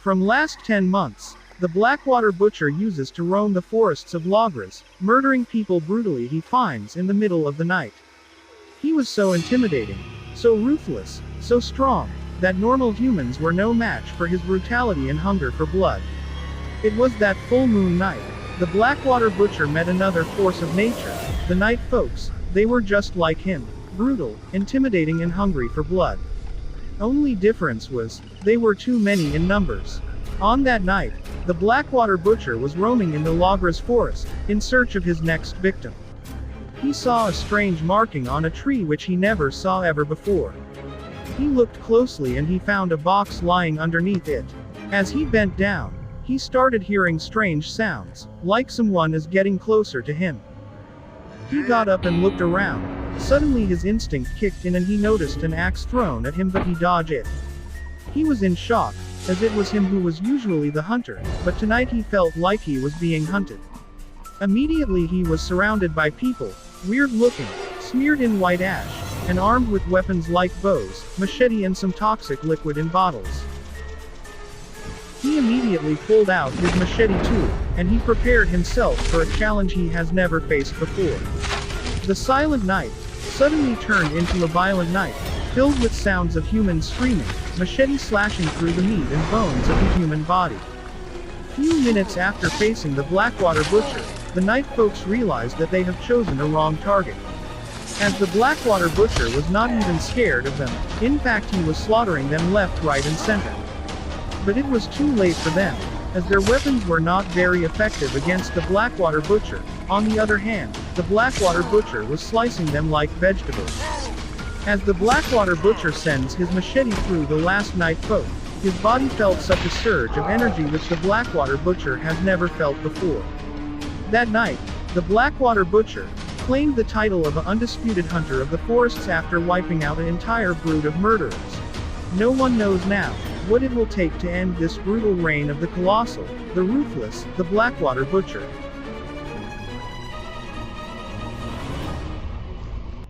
From last 10 months, the BlackWater butcher uses to roam the forests of Logres, murdering people brutally he finds in the middle of the night. He was so intimidating, so ruthless, so strong, that normal humans were no match for his brutality and hunger for blood. It was that full moon night. The BlackWater butcher met another force of nature, the Nightfolks. They were just like him, brutal, intimidating and hungry for blood. Only difference was, they were too many in numbers. On that night, the BlackWater butcher was roaming in the Logres forest, in search of his next victim. He saw a strange marking on a tree which he never saw ever before. He looked closely and he found a box lying underneath it. As he bent down, he started hearing strange sounds, like someone is getting closer to him. He got up and looked around. Suddenly his instinct kicked in and he noticed an axe thrown at him, but he dodged it. He was in shock, as it was him who was usually the hunter, but tonight he felt like he was being hunted. Immediately he was surrounded by people, weird looking, smeared in white ash, and armed with weapons like bows, machete and some toxic liquid in bottles. He immediately pulled out his machete too, and he prepared himself for a challenge he has never faced before. The silent night suddenly turned into a violent night, filled with sounds of humans screaming, machete slashing through the meat and bones of the human body. Few minutes after facing the BlackWater butcher, the Nightfolks realized that they have chosen a wrong target. As the BlackWater butcher was not even scared of them, in fact he was slaughtering them left, right and center. But it was too late for them, as their weapons were not very effective against the BlackWater butcher. On the other hand, the BlackWater butcher was slicing them like vegetables. As the BlackWater butcher sends his machete through the last Nightfolk, his body felt such a surge of energy which the BlackWater butcher has never felt before. That night, the BlackWater butcher claimed the title of an undisputed hunter of the forests after wiping out an entire brood of murderers. No one knows now what it will take to end this brutal reign of the colossal, the ruthless, the BlackWater butcher.